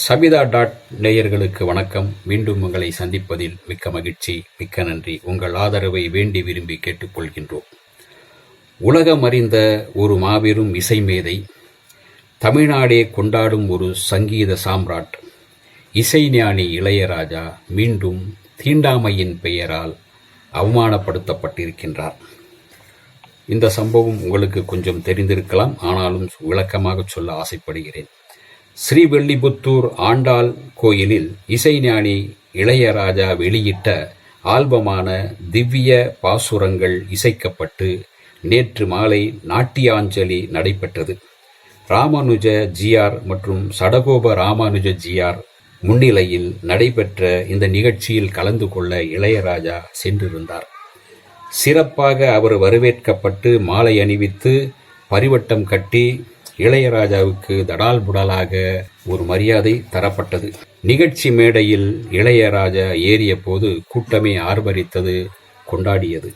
சபிதா நேயர்களுக்கு வணக்கம். மீண்டும் உங்களை சந்திப்பதில் மிக்க மகிழ்ச்சி, மிக்க நன்றி. உங்கள் ஆதரவை வேண்டி விரும்பி கேட்டுக்கொள்கின்றோம். உலகம் அறிந்த ஒரு மாபெரும் இசை மேதை, தமிழ்நாடே கொண்டாடும் ஒரு சங்கீத சாம்ராட், இசைஞானி இளையராஜா மீண்டும் தீண்டாமையின் பெயரால் அவமானப்படுத்தப்பட்டிருக்கின்றார். இந்த சம்பவம் உங்களுக்கு கொஞ்சம் தெரிந்திருக்கலாம், ஆனாலும் விளக்கமாக சொல்ல ஆசைப்படுகிறேன். ஸ்ரீவில்லிபுத்தூர் ஆண்டாள் கோயிலில் இசைஞானி இளையராஜா வெளியிட்ட ஆல்பமான திவ்ய பாசுரங்கள் இசைக்கப்பட்டு நேற்று மாலை நாட்டியாஞ்சலி நடைபெற்றது. ராமானுஜ ஜிஆர் மற்றும் சடகோப ராமானுஜ ஜிஆர் முன்னிலையில் நடைபெற்ற இந்த நிகழ்ச்சியில் கலந்து கொள்ள இளையராஜா சென்றிருந்தார். சிறப்பாக அவர் வரவேற்கப்பட்டு மாலை அணிவித்து பரிவட்டம் கட்டி இளையராஜாவுக்கு தடால் புடலாக ஒரு மரியாதை தரப்பட்டது. நிகழ்ச்சி மேடையில் இளையராஜா ஏறிய போது கூட்டமே ஆர்ப்பரித்தது, கொண்டாடியது.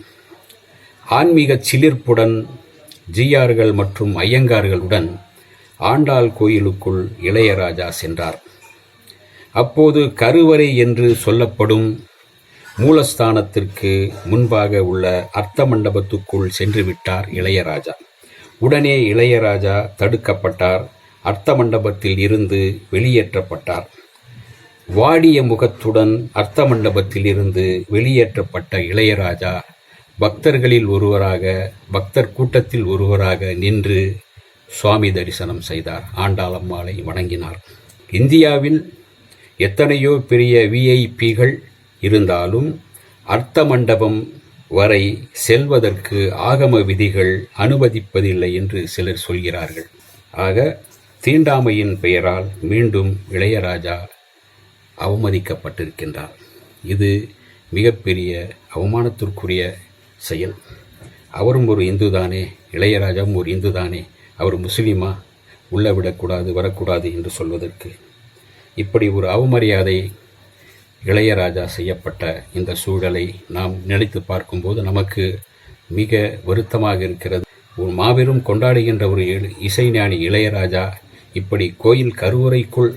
ஆன்மீக சிலிர்ப்புடன் ஜிஆர்கள் மற்றும் ஐயங்கார்களுடன் ஆண்டாள் கோயிலுக்குள் இளையராஜா சென்றார். அப்போது கருவறை என்று சொல்லப்படும் மூலஸ்தானத்திற்கு முன்பாக உள்ள அர்த்த மண்டபத்துக்குள் சென்று விட்டார் இளையராஜா. உடனே இளையராஜா தடுக்கப்பட்டார். அர்த்த மண்டபத்தில் இருந்து வெளியேற்றப்பட்டார். வாடிய முகத்துடன் அர்த்த மண்டபத்தில் இருந்து வெளியேற்றப்பட்ட இளையராஜா பக்தர்களில் ஒருவராக, பக்தர் கூட்டத்தில் ஒருவராக நின்று சுவாமி தரிசனம் செய்தார். ஆண்டாளம்மாளை வணங்கினார். இந்தியாவில் எத்தனையோ பெரிய விஐபிகள் இருந்தாலும் அர்த்த மண்டபம் வரை செல்வதற்கு ஆகம விதிகள் அனுமதிப்பதில்லை என்று சிலர் சொல்கிறார்கள். ஆக தீண்டாமையின் பெயரால் மீண்டும் இளையராஜா அவமதிக்கப்பட்டிருக்கின்றார். இது மிகப்பெரிய அவமானத்திற்குரிய செயல். அவரும் ஒரு இந்து தானே, இளையராஜாவும் ஒரு இந்து தானே, அவர் முஸ்லீமா, உள்ள விடக்கூடாது வரக்கூடாது என்று சொல்வதற்கு இப்படி ஒரு அவமரியாதை இளையராஜா செய்யப்பட்ட இந்த சூழலை நாம் நினைத்து பார்க்கும்போது நமக்கு மிக வருத்தமாக இருக்கிறது. ஒரு மாபெரும் கொண்டாடுகின்ற ஒரு இசைஞானி இளையராஜா இப்படி கோயில் கருவறைக்குள்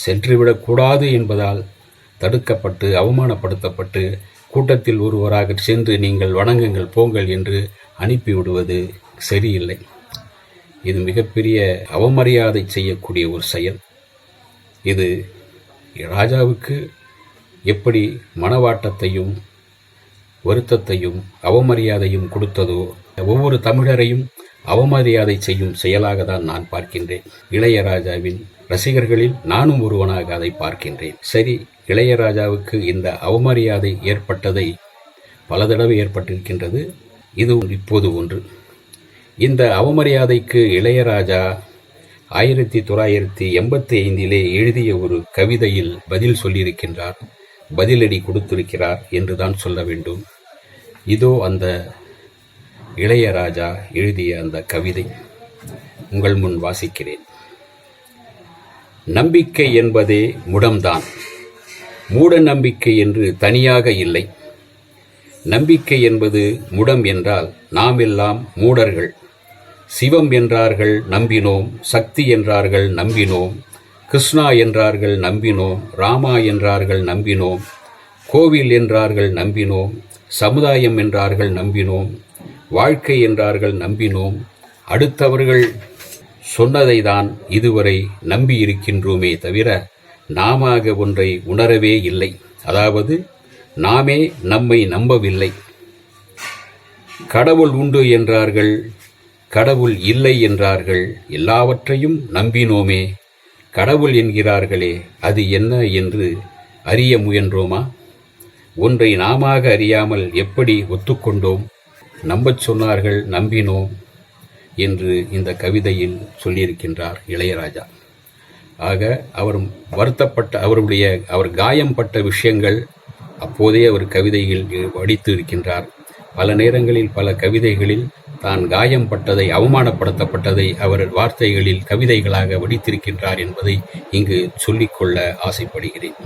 சென்றுவிடக்கூடாது என்பதால் தடுக்கப்பட்டு அவமானப்படுத்தப்பட்டு கூட்டத்தில் ஒருவராக சென்று நீங்கள் வணங்குங்கள் போங்கள் என்று அனுப்பிவிடுவது சரியில்லை. இது மிகப்பெரிய அவமரியாதை செய்யக்கூடிய ஒரு செயல். இது ராஜாவுக்கு எப்படி மனவாட்டத்தையும் வருத்தத்தையும் அவமரியாதையும் கொடுத்ததோ, ஒவ்வொரு தமிழரையும் அவமரியாதை செய்யும் செயலாக தான் நான் பார்க்கின்றேன். இளையராஜாவின் ரசிகர்களில் நானும் ஒருவனாக அதை பார்க்கின்றேன். சரி, இளையராஜாவுக்கு இந்த அவமரியாதை ஏற்பட்டதை பல தடவை ஏற்பட்டிருக்கின்றது. இது இப்போது ஒன்று. இந்த அவமரியாதைக்கு இளையராஜா 1985 எழுதிய ஒரு கவிதையில் பதில் சொல்லியிருக்கின்றார், பதிலடி கொடுத்திருக்கிறார் என்றுதான் சொல்ல வேண்டும். இதோ அந்த இளையராஜா எழுதிய அந்த கவிதை உங்கள் முன் வாசிக்கிறேன். நம்பிக்கை என்பதே முடம்தான், மூட நம்பிக்கை என்று தனியாக இல்லை. நம்பிக்கை என்பது முடம் என்றால் நாம் எல்லாம் மூடர்கள். சிவம் என்றார்கள் நம்பினோம், சக்தி என்றார்கள் நம்பினோம், கிருஷ்ணா என்றார்கள் நம்பினோம், ராமா என்றார்கள் நம்பினோம், கோவில் என்றார்கள் நம்பினோம், சமுதாயம் என்றார்கள் நம்பினோம், வாழ்க்கை என்றார்கள் நம்பினோம். அடுத்தவர்கள் சொன்னதை தான் இதுவரை நம்பியிருக்கின்றோமே தவிர நாமாக ஒன்றை உணரவே இல்லை. அதாவது நாமே நம்மை நம்பவில்லை. கடவுள் உண்டு என்றார்கள், கடவுள் இல்லை என்றார்கள். எல்லாவற்றையும் நம்பினோமே, கடவுள் என்கிறார்களே, அது என்ன என்று அறிய முயன்றோமா? ஒன்றை நாமாக அறியாமல் எப்படி ஒத்துக்கொண்டோம்? நம்பச் சொன்னார்கள், நம்பினோம் என்று இந்த கவிதையில் சொல்லியிருக்கின்றார் இளையராஜா. ஆக அவர் வருத்தப்பட்ட, அவர் காயம்பட்ட விஷயங்கள் அப்போதே அவர் கவிதையில் வடித்து இருக்கின்றார். பல நேரங்களில் பல கவிதைகளில் தான் காயம்பட்டதை, அவமானப்படுத்தப்பட்டதை அவர் வார்த்தைகளில் கவிதைகளாக வடித்திருக்கின்றார் என்பதை இங்கு சொல்லிக்கொள்ள ஆசைப்படுகிறேன்.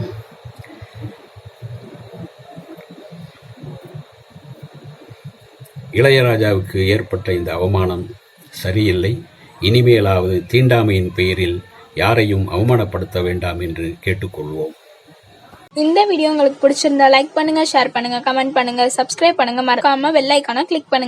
இளையராஜாவுக்கு ஏற்பட்ட இந்த அவமானம் சரியில்லை. இனிமேலாவது தீண்டாமையின் பெயரில் யாரையும் அவமானப்படுத்த வேண்டாம் என்று கேட்டுக்கொள்வோம். இந்த வீடியோ உங்களுக்கு பிடிச்சிருந்தா லைக் பண்ணுங்க, ஷேர் பண்ணுங்க, கமெண்ட் பண்ணுங்க, சப்ஸ்கிரைப் பண்ணுங்க, மறக்காம பெல் ஐகானை கிளிக் பண்ணுங்க.